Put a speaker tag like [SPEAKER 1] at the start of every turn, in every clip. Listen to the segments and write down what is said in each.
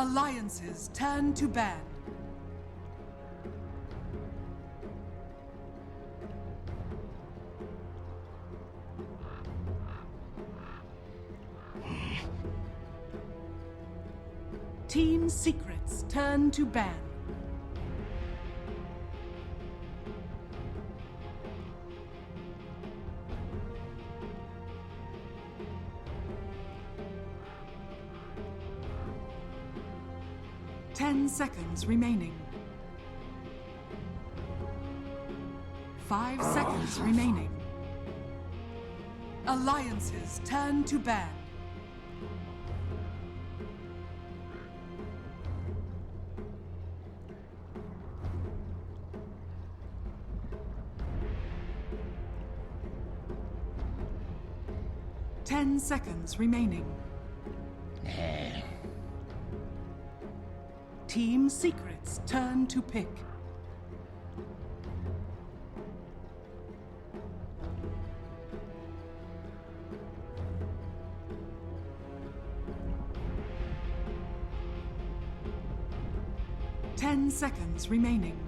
[SPEAKER 1] Alliances turn to ban. Team secrets turn to ban. Ten seconds remaining. 5 seconds remaining. Alliances turn to ban. Ten seconds remaining. Team secrets turn to pick. Ten seconds remaining.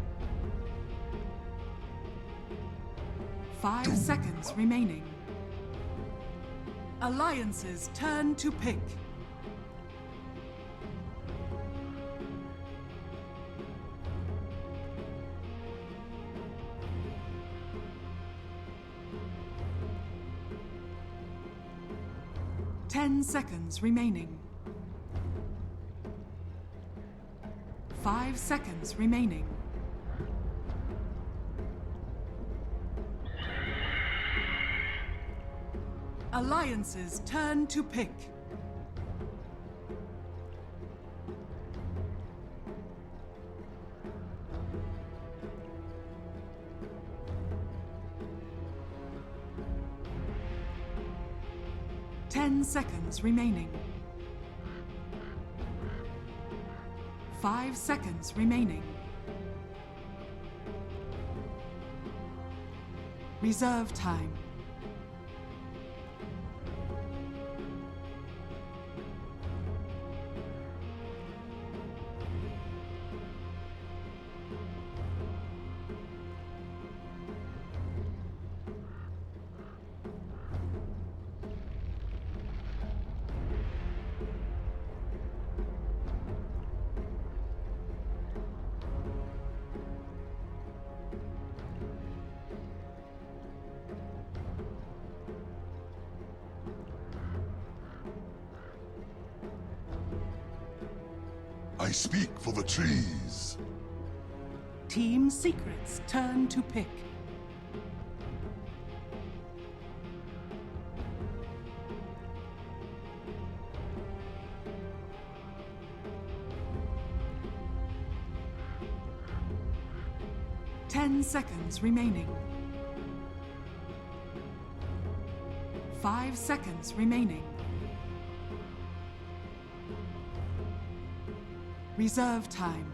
[SPEAKER 1] 5 seconds remaining. Alliances turn to pick. Ten seconds remaining. 5 seconds remaining. Alliances turn to pick. Ten seconds remaining. 5 seconds remaining. Reserve time.
[SPEAKER 2] I speak for the trees.
[SPEAKER 1] Team secrets turn to pick. Ten seconds remaining. 5 seconds remaining. Reserve time.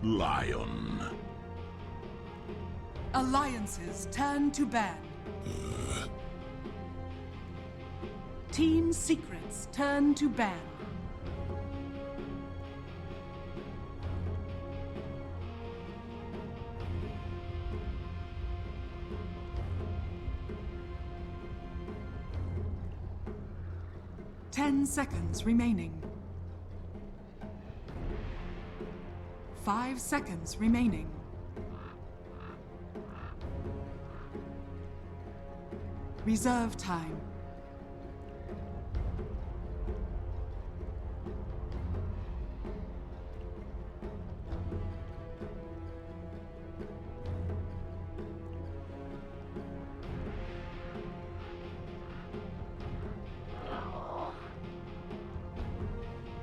[SPEAKER 2] Lion.
[SPEAKER 1] Alliances turn to ban. Team secrets turn to ban. Ten seconds remaining. 5 seconds remaining. Reserve time.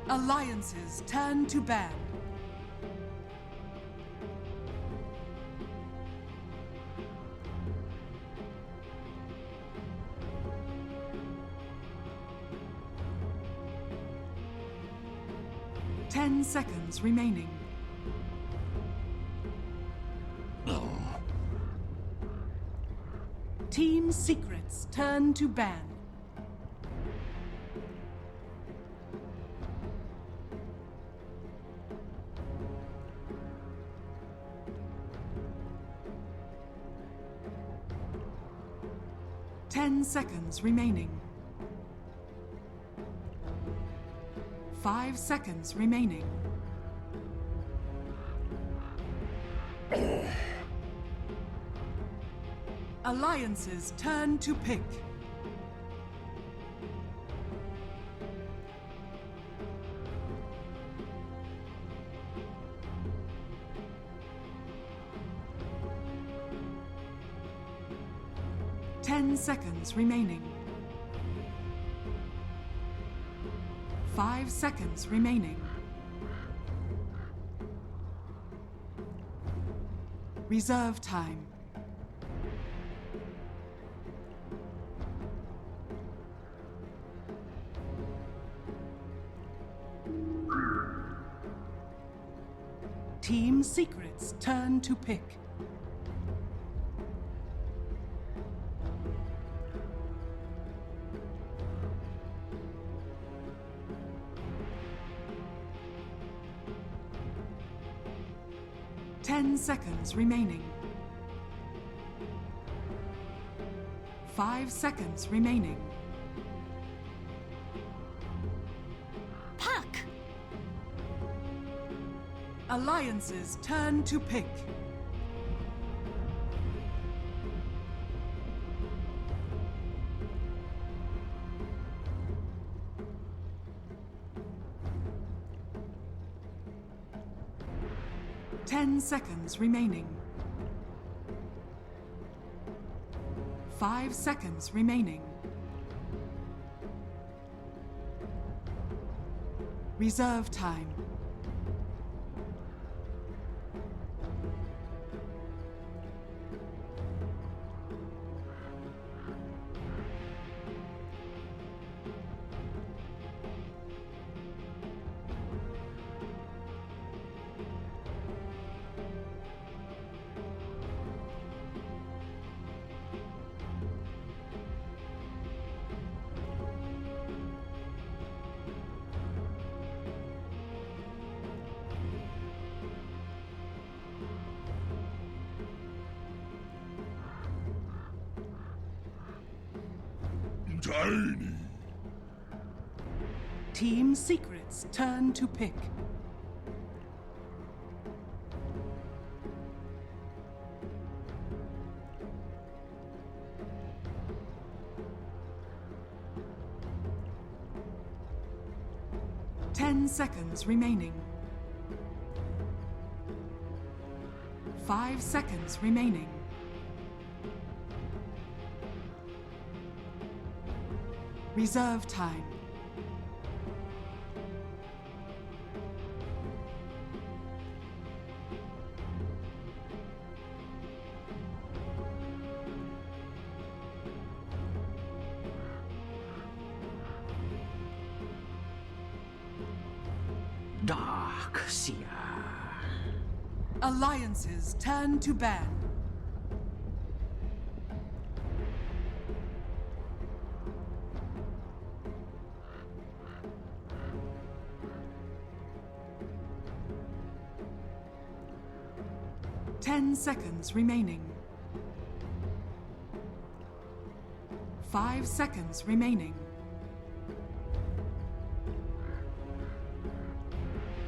[SPEAKER 1] Alliances turn to ban. Ten seconds remaining. Team secrets turn to ban. Ten seconds remaining. 5 seconds remaining. Alliances turn to pick. Ten seconds remaining. 5 seconds remaining. Reserve time. Team secrets turn to pick. Ten seconds remaining. 5 seconds remaining.
[SPEAKER 3] Puck!
[SPEAKER 1] Alliances turn to pick. Ten seconds remaining. 5 seconds remaining. Reserve time.
[SPEAKER 2] Tiny.
[SPEAKER 1] Team secrets turn to pick. Ten seconds remaining. 5 seconds remaining. Reserve time.
[SPEAKER 4] Dark Seer.
[SPEAKER 1] Alliances turn to ban. Ten seconds remaining. 5 seconds remaining.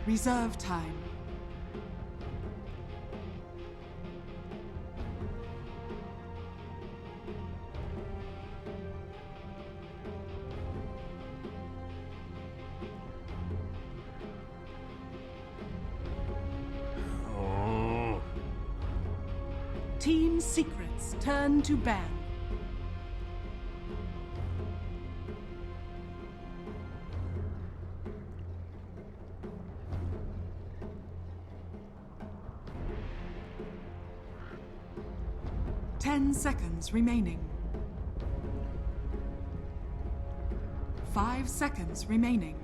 [SPEAKER 1] Reserve time. Team secrets turn to ban. 10 seconds remaining. 5 seconds remaining.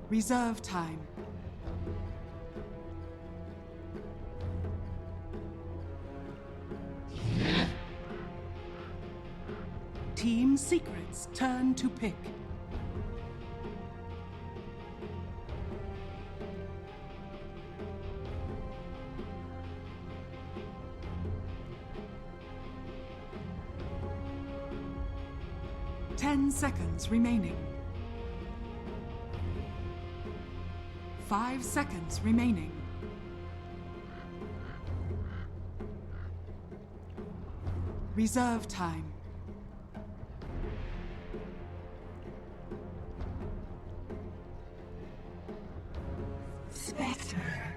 [SPEAKER 1] Reserve time. Team Secret's turn to pick. Ten seconds remaining. 5 seconds remaining. Reserve time. Spectre.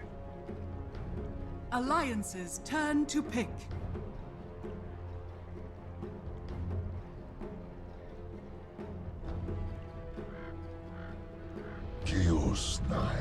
[SPEAKER 1] Alliance's turn to pick.
[SPEAKER 2] Chaos Knight.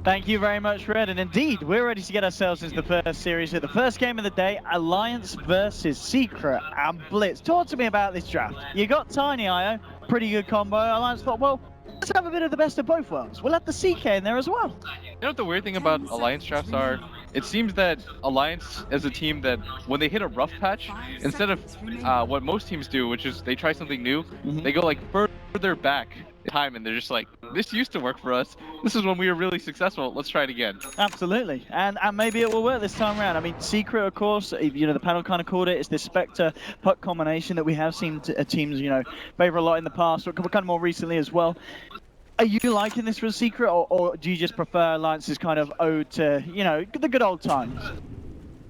[SPEAKER 3] Thank you very much, Red. And indeed, we're ready to get ourselves into the first series here. The first game of the day, Alliance versus Secret and Blitz. Talk to me about this draft. You got Tiny IO, pretty good combo. Alliance thought, well, let's have a bit of the best of both worlds. We'll have the CK in there as well.
[SPEAKER 5] You know what the weird thing about Alliance drafts are? It seems that Alliance is a team that when they hit a rough patch, instead of what most teams do, which is they try something new, they go like further back in time and they're just like, this used to work for us. This is when we were really successful. Let's try it again.
[SPEAKER 3] Absolutely. And maybe it will work this time around. I mean, Secret, of course, you know, the panel kind of called it. It's this Spectre puck combination that we have seen teams, you know, favor a lot in the past, or kind of more recently as well. Are you liking this for Secret, or do you just prefer Alliance's kind of ode to, you know, the good old times?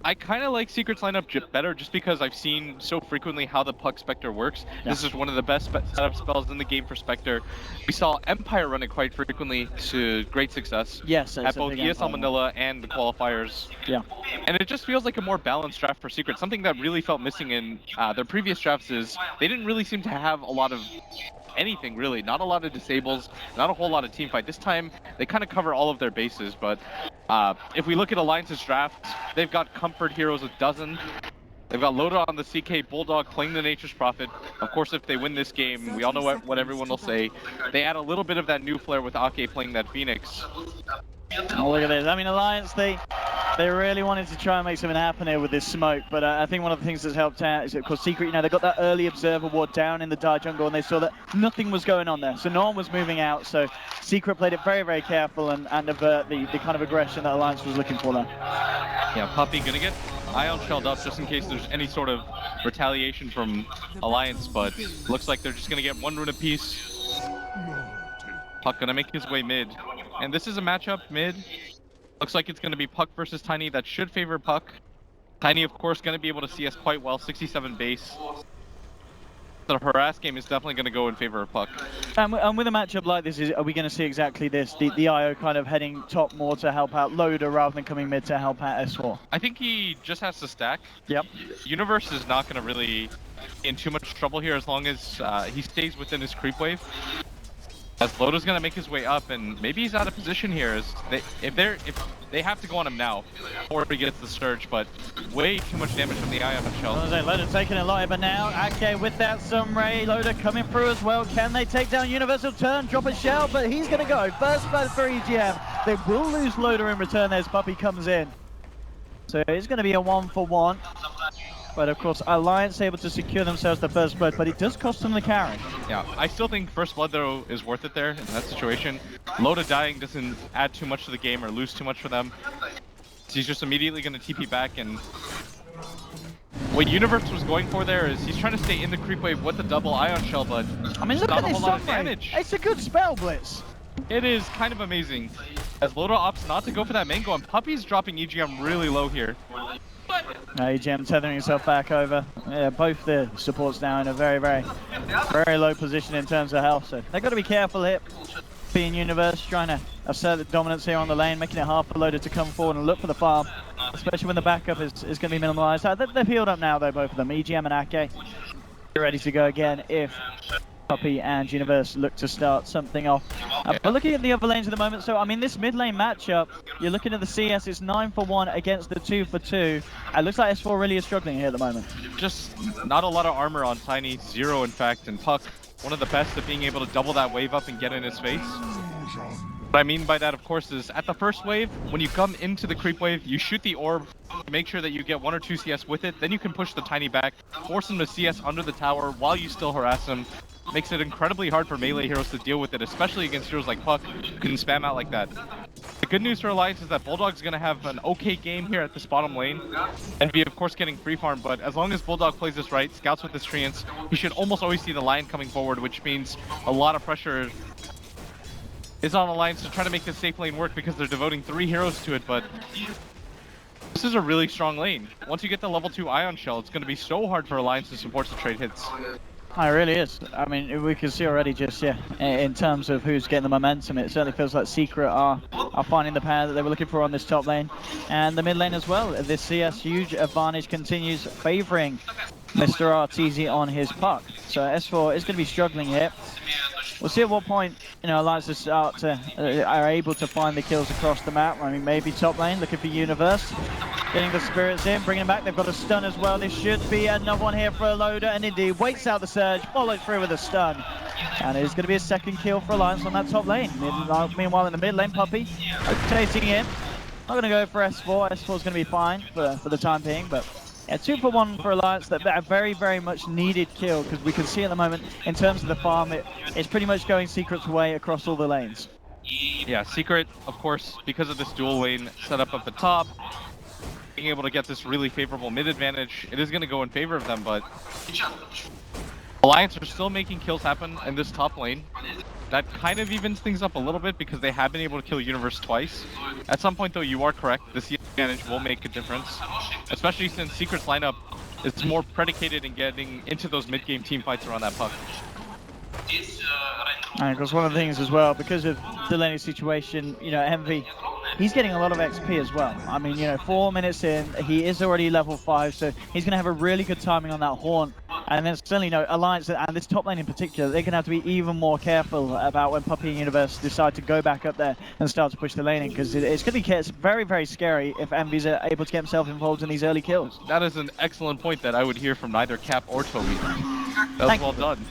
[SPEAKER 5] I kind of like Secret's lineup better just because I've seen so frequently how the puck Spectre works. Yeah. This is one of the best setup spells in the game for Spectre. We saw Empire run it quite frequently to great success.
[SPEAKER 3] Yes,
[SPEAKER 5] at both ESL Manila and the qualifiers.
[SPEAKER 3] Yeah.
[SPEAKER 5] And it just feels like a more balanced draft for Secret. Something that really felt missing in their previous drafts is they didn't really seem to have a lot of anything really, not a lot of disables, not a whole lot of team fight. This time they kind of cover all of their bases, but if we look at Alliance's draft, they've got Comfort Heroes a dozen. They've got Loda on the CK, Bulldog playing the Nature's Prophet. Of course, if they win this game, we all know what everyone will say. They add a little bit of that new flair with Ake playing that Phoenix.
[SPEAKER 3] Oh, look at this. I mean, Alliance, they really wanted to try and make something happen here with this smoke, but I think one of the things that's helped out is, of course, Secret, you know, they got that early observer ward down in the Dire Jungle, and they saw that nothing was going on there, so no one was moving out, so Secret played it very, very careful and avert the kind of aggression that Alliance was looking for there.
[SPEAKER 5] Yeah, Puppy gonna get Ion shelled up just in case there's any sort of retaliation from Alliance, but looks like they're just gonna get one rune apiece. Puck gonna make his way mid. And this is a matchup mid. Looks like it's gonna be Puck versus Tiny. That should favor Puck. Tiny, of course, gonna be able to CS quite well, 67 base. The harass game is definitely gonna go in favor of Puck.
[SPEAKER 3] And with a matchup like this, are we gonna see exactly this? The IO kind of heading top more to help out Loda rather than coming mid to help out S4?
[SPEAKER 5] I think he just has to stack.
[SPEAKER 3] Yep.
[SPEAKER 5] Universe is not gonna really be in too much trouble here as long as he stays within his creep wave. As Loda's gonna make his way up, and maybe he's out of position here. If they have to go on him now, before he gets the surge, but way too much damage from the Ion shell.
[SPEAKER 3] Loda taking a lot, but now Ake with that Sunray, Loda coming through as well. Can they take down Universal Turn, drop a shell, but he's gonna go. First blood for EGM. They will lose Loda in return as Puppy comes in. So it's gonna be a 1-for-1. But of course, Alliance able to secure themselves the first blood, but it does cost them the carry.
[SPEAKER 5] Yeah, I still think first blood though is worth it there in that situation. Loda dying doesn't add too much to the game or lose too much for them. He's just immediately going to TP back, and what Universe was going for there is he's trying to stay in the creep wave with the double Ion shell, but
[SPEAKER 3] I mean, look
[SPEAKER 5] not
[SPEAKER 3] at
[SPEAKER 5] a
[SPEAKER 3] this
[SPEAKER 5] whole lot of
[SPEAKER 3] damage. It's a good spell, Blitz.
[SPEAKER 5] It is kind of amazing. As Loda opts not to go for that mango, and Puppy's dropping EGM really low here.
[SPEAKER 3] EGM tethering himself back over. Yeah, both the supports now in a very, very low position in terms of health. So they've got to be careful here. Being Universe trying to assert the dominance here on the lane, making it hard for Loda to come forward and look for the farm, especially when the backup is going to be minimalized. They've healed up now though, both of them. EGM and Ake. They're ready to go again if Puppy and Universe look to start something off. But looking at the other lanes at the moment, so I mean this mid lane matchup, you're looking at the CS, it's 9-for-1 against the 2-for-2. It looks like S4 really is struggling here at the moment.
[SPEAKER 5] Just not a lot of armor on Tiny, 0 in fact, and Puck, one of the best at being able to double that wave up and get in his face. What I mean by that, of course, is at the first wave, when you come into the creep wave, you shoot the orb, make sure that you get 1 or 2 CS with it, then you can push the Tiny back, force him to CS under the tower while you still harass him. Makes it incredibly hard for melee heroes to deal with it, especially against heroes like Puck, who can spam out like that. The good news for Alliance is that Bulldog's going to have an okay game here at this bottom lane, and be of course getting free farm, but as long as Bulldog plays this right, scouts with his treants, he should almost always see the line coming forward, which means a lot of pressure is on Alliance to try to make this safe lane work because they're devoting 3 heroes to it, but this is a really strong lane. Once you get the level 2 Ion Shell, it's going to be so hard for Alliance to support the trade hits.
[SPEAKER 3] It really is. I mean, we can see already just, in terms of who's getting the momentum, it certainly feels like Secret are finding the pair that they were looking for on this top lane. And the mid lane as well. This CS huge advantage continues favouring Mr. RTZ on his puck. So S4 is going to be struggling here. We'll see at what point, Alliance are able to find the kills across the map. I mean, maybe top lane, looking for Universe. Getting the spirits in, bringing them back. They've got a stun as well. This should be another one here for Loda, and indeed waits out the surge, follows through with a stun. And it's going to be a second kill for Alliance on that top lane. Meanwhile, in the mid lane, Puppy chasing in. Not going to go for S4. S4 is going to be fine for the time being, but yeah, 2-for-1 for Alliance. That a very much needed kill, because we can see at the moment, in terms of the farm, it's pretty much going Secret's way across all the lanes.
[SPEAKER 5] Yeah, Secret, of course, because of this dual lane setup at the top, being able to get this really favorable mid advantage, it is going to go in favor of them, but Alliance are still making kills happen in this top lane. That kind of evens things up a little bit because they have been able to kill Universe twice. At some point though, you are correct, the CS advantage will make a difference, especially since Secret's lineup is more predicated in getting into those mid-game team fights around that puck.
[SPEAKER 3] And because one of the things as well, because of the laning situation, Envy, he's getting a lot of XP as well. I mean, 4 minutes in, he is already level 5, so he's going to have a really good timing on that Haunt. And then certainly, Alliance, and this top lane in particular, they're going to have to be even more careful about when Puppy and Universe decide to go back up there and start to push the laning, because it's going to be very scary if Envy's able to get himself involved in these early kills.
[SPEAKER 5] That is an excellent point that I would hear from neither Cap or Toby. That was well done.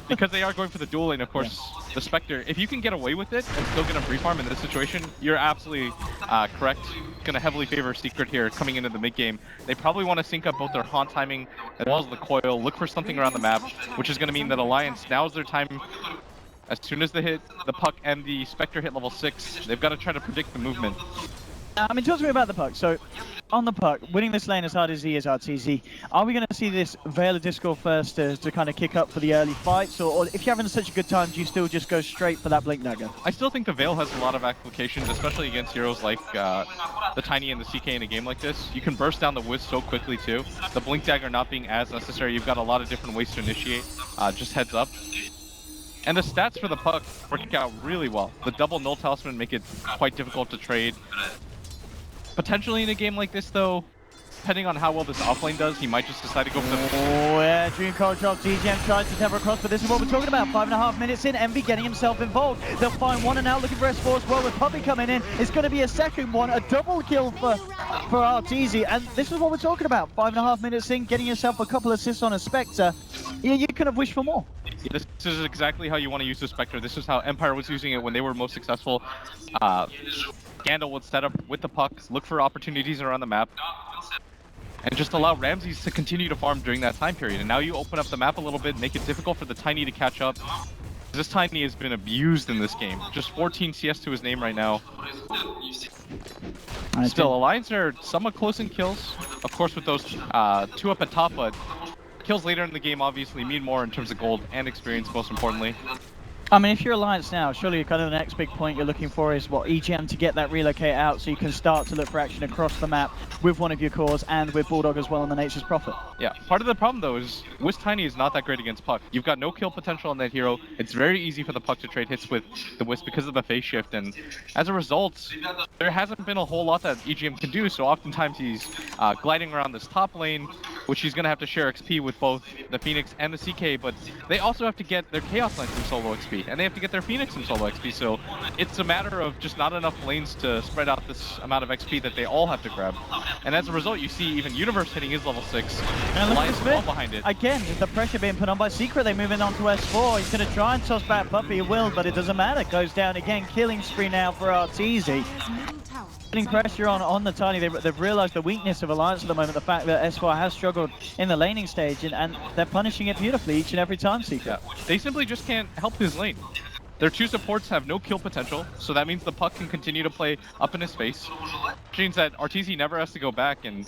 [SPEAKER 5] Because they are going for the dual lane, of course. The Spectre, if you can get away with it and still get a free farm in this situation, you're absolutely correct. Going to heavily favor Secret here coming into the mid game. They probably want to sync up both their Haunt timing as well as the coil, look for something around the map, which is going to mean that Alliance, now is their time. As soon as they hit the puck and the Spectre hit level 6, they've got to try to predict the movement.
[SPEAKER 3] I mean, talk to me about the puck. So, on the puck, winning this lane as hard as he is, RTZ, are we going to see this Veil of Discord first to kind of kick up for the early fights? Or if you're having such a good time, do you still just go straight for that Blink Dagger?
[SPEAKER 5] I still think the Veil has a lot of applications, especially against heroes like the Tiny and the CK in a game like this. You can burst down the Wiz so quickly too. The Blink Dagger not being as necessary, you've got a lot of different ways to initiate, just heads up. And the stats for the puck work out really well. The double Null Talisman make it quite difficult to trade. Potentially in a game like this though, depending on how well this offlane does, he might just decide to go for the...
[SPEAKER 3] Oh yeah, Dream Cold drop, GGM tries to tether across, but this is what we're talking about. 5.5 minutes in, Envy getting himself involved. They'll find one and out, looking for S4 as well, with Puppy coming in. It's going to be a second one, a double kill for RTZ, and this is what we're talking about. 5.5 minutes in, getting yourself a couple assists on a Spectre. You could have wished for more.
[SPEAKER 5] This is exactly how you want to use the Spectre. This is how Empire was using it when they were most successful. Scandal would set up with the pucks, look for opportunities around the map, and just allow Ramses to continue to farm during that time period. And now you open up the map a little bit, make it difficult for the Tiny to catch up. This Tiny has been abused in this game. Just 14 CS to his name right now. Still, Alliance are somewhat close in kills. Of course, with those 2 up at top, but kills later in the game obviously mean more in terms of gold and experience, most importantly.
[SPEAKER 3] I mean, if you're Alliance now, surely kind of the next big point you're looking for is what, EGM to get that relocate out so you can start to look for action across the map with one of your cores and with Bulldog as well on the Nature's Prophet.
[SPEAKER 5] Yeah, part of the problem though is Wisp Tiny is not that great against Puck. You've got no kill potential on that hero. It's very easy for the Puck to trade hits with the Wisp because of the phase shift, and as a result, there hasn't been a whole lot that EGM can do, so oftentimes he's gliding around this top lane, which he's going to have to share XP with both the Phoenix and the CK, but they also have to get their Chaos Knights in solo XP, and they have to get their Phoenix in solo XP, so it's a matter of just not enough lanes to spread out this amount of XP that they all have to grab. And as a result, you see even Universe hitting his level 6,
[SPEAKER 3] and
[SPEAKER 5] Alliance well behind it.
[SPEAKER 3] Again, the pressure being put on by Secret, they move in onto S4, he's going to try and toss back Puppey, he will, but it doesn't matter, goes down again, killing spree now for Arteezy. Putting pressure on the Tiny, they've realized the weakness of Alliance at the moment, the fact that S4 has struggled in the laning stage, and they're punishing it beautifully each and every time, Secret.
[SPEAKER 5] Yeah. They simply just can't help his lane. Their two supports have no kill potential, so that means the Puck can continue to play up in his face. Which means that Arteezy never has to go back, and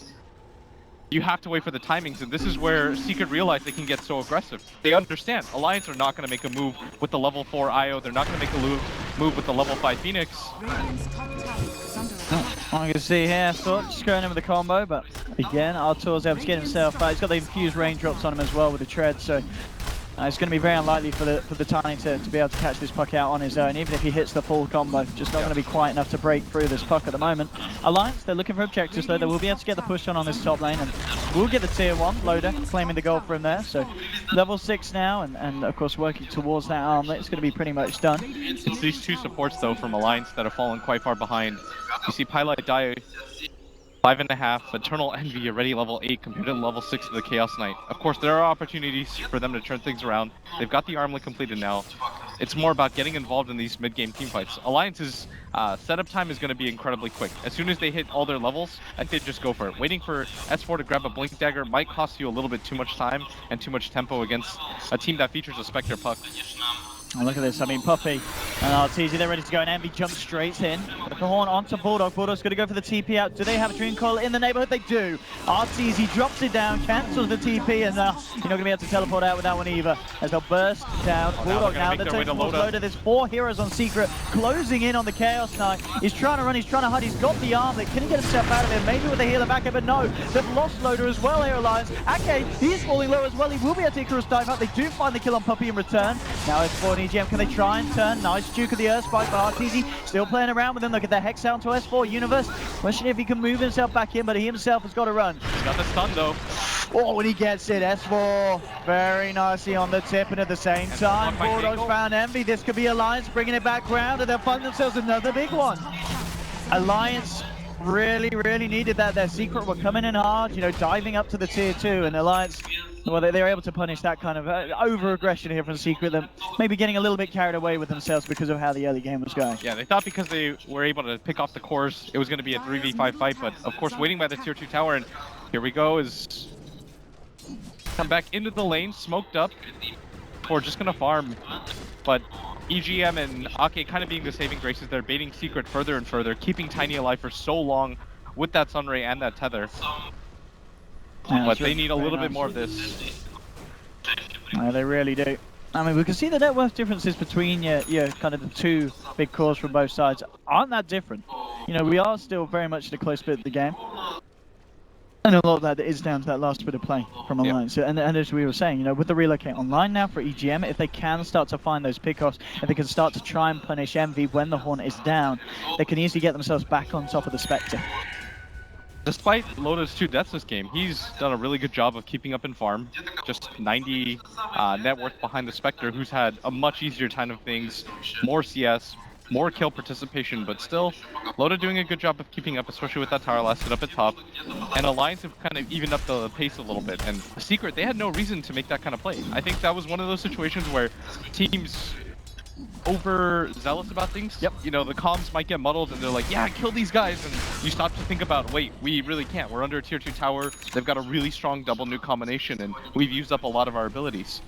[SPEAKER 5] you have to wait for the timings, and this is where Secret realize they can get so aggressive. They understand Alliance are not going to make a move with the level 4 IO, they're not going to make a move with the level 5 Phoenix.
[SPEAKER 3] I can see here, Thought just going in with the combo, but again, Artur's able to get himself out. He's got the infused raindrops on him as well with the tread, so it's going to be very unlikely for the Tiny to be able to catch this Puck out on his own, even if he hits the full combo. Just not going to be quite enough to break through this Puck at the moment. Alliance, they're looking for objectives though. They will be able to get the push on this top lane, and we'll get the tier 1 loader claiming the goal for him there. So level 6 now, and of course working towards that armlet. It's going to be pretty much done.
[SPEAKER 5] It's these two supports though from Alliance that have fallen quite far behind. You see Pylite die 5.5, Eternal Envy already level 8 compared to level 6 of the Chaos Knight. Of course, there are opportunities for them to turn things around. They've got the armlet completed now. It's more about getting involved in these mid-game teamfights. Alliance's setup time is going to be incredibly quick. As soon as they hit all their levels, I think just go for it. Waiting for S4 to grab a Blink Dagger might cost you a little bit too much time and too much tempo against a team that features a Spectre Puck.
[SPEAKER 3] Oh, look at this. I mean, Puppey and Arteezy, they're ready to go, and Envy jumps straight in. The horn onto Bulldog. Bulldog's going to go for the TP out. Do they have a Dream Coil in the neighborhood? They do. Arteezy drops it down, cancels the TP, and you're not going to be able to teleport out with that one either, as they'll burst down. Bulldog now, they're taking towards Loader. There's 4 heroes on Secret, closing in on the Chaos Knight. He's trying to run, he's trying to hide, he's got the armlet. Can he get himself out of it? Maybe with a healer back up, but no. They've lost Loader as well here, Alliance. Ake, he's falling low as well. He will be able to Icarus dive out. They do find the kill on Puppey in return. Now it's for an EGM. Can they try and turn? Nice Duke of the Earth spike by Arteezy. Still playing around with him. Look at the Hex down to S4 Universe. Question if he can move himself back in, but he himself has got to run.
[SPEAKER 5] He's got the stun though.
[SPEAKER 3] Oh, when he gets it, S4 very nicely on the tip, and at the same time, Bulldog's found Envy. This could be Alliance bringing it back round, and they'll find themselves another big one. Alliance really needed that. Their Secret were coming in hard, you know, diving up to the tier 2, and Alliance, well, they were able to punish that kind of over-aggression here from Secret, them maybe getting a little bit carried away with themselves because of how the early game was going.
[SPEAKER 5] Yeah, they thought because they were able to pick off the cores, it was going to be a 3v5 fight, but of course waiting by the tier 2 tower, and here we go, is come back into the lane, smoked up, or just going to farm, but EGM and Ake kind of being the saving graces, they're baiting Secret further and further, keeping Tiny alive for so long with that Sunray and that Tether. Yeah, but they need a little bit more of this.
[SPEAKER 3] Yeah, they really do. I mean, we can see the net worth differences between your kind of the two big cores from both sides aren't that different. You know, we are still very much in a close bit of the game. And a lot of that is down to that last bit of play from Alliance. Yep. And as we were saying, you know, with the relocate online now for EGM, if they can start to find those pickoffs, if they can start to try and punish Envy when the Hornet is down, they can easily get themselves back on top of the Spectre.
[SPEAKER 5] Despite Loda's 2 deaths this game, he's done a really good job of keeping up in farm. Just 90 net worth behind the Spectre, who's had a much easier time of things, more CS, more kill participation, but still, Loda doing a good job of keeping up, especially with that tower lasted up at top. And Alliance have kind of evened up the pace a little bit. And Secret, they had no reason to make that kind of play. I think that was one of those situations where teams overzealous about things. Yep. You know, the comms might get muddled and they're like, yeah, kill these guys. And you stop to think about, wait, we really can't. We're under a tier 2 tower. They've got a really strong double nuke combination and we've used up a lot of our abilities.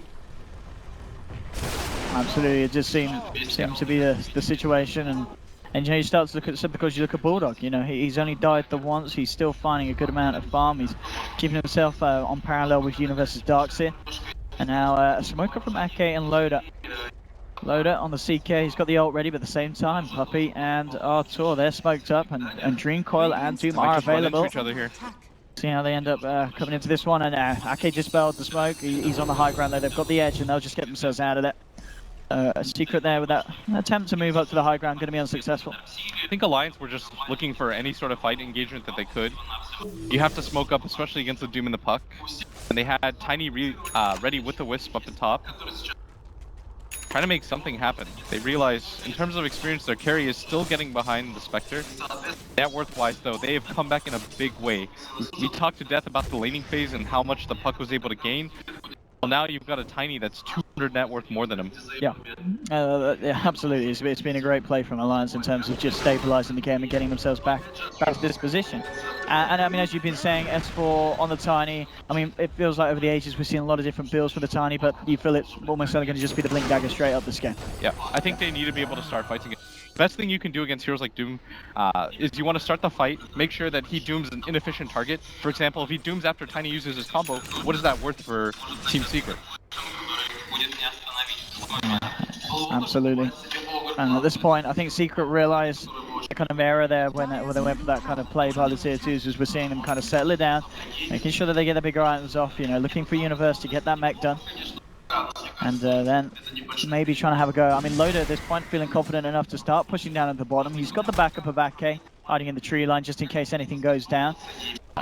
[SPEAKER 3] Absolutely, it just seems to be the situation, and you know, you start to look at, because you look at Bulldog, you know, he's only died the once, he's still finding a good amount of farm, he's keeping himself on parallel with Universe's Darkseer, and now a smoker from Ake and Loda. Loader on the CK, he's got the ult ready, but at the same time, Puppey and Artur, they're smoked up, and Dream Coil and Doom are
[SPEAKER 5] Just run into
[SPEAKER 3] available.
[SPEAKER 5] each other here.
[SPEAKER 3] See how they end up coming into this one, and Ake just spelled the smoke. He's on the high ground there, they've got the edge, and they'll just get themselves out of it. A Secret there with that attempt to move up to the high ground, going to be unsuccessful.
[SPEAKER 5] I think Alliance were just looking for any sort of fight engagement that they could. You have to smoke up, especially against the Doom and the Puck. And they had Tiny ready with the Wisp up the top, trying to make something happen. They realize, in terms of experience, their carry is still getting behind the Spectre. Net worth-wise, though, they have come back in a big way. We talked to death about the laning phase and how much the Puck was able to gain. Well, now you've got a Tiny that's 200 net worth more than him.
[SPEAKER 3] Yeah, yeah, absolutely. It's been a great play from Alliance in terms of just stabilizing the game and getting themselves back to this position. And I mean, as you've been saying, S4 on the Tiny, I mean, it feels like over the ages we've seen a lot of different builds for the Tiny, but you feel it's almost certainly going to just be the Blink Dagger straight up the scan.
[SPEAKER 5] Yeah, I think they need to be able to start fighting it. The best thing you can do against heroes like Doom is you want to start the fight, make sure that he dooms an inefficient target. For example, if he dooms after Tiny uses his combo, what is that worth for Team Secret?
[SPEAKER 3] Absolutely. And at this point, I think Secret realized the kind of error there when they went for that kind of play by the tier 2s, as we're seeing them kind of settle it down, making sure that they get the bigger items off, you know, looking for Universe to get that mech done. And then maybe trying to have a go. I mean, Loader at this point feeling confident enough to start pushing down at the bottom. He's got the backup of Ake hiding in the tree line just in case anything goes down.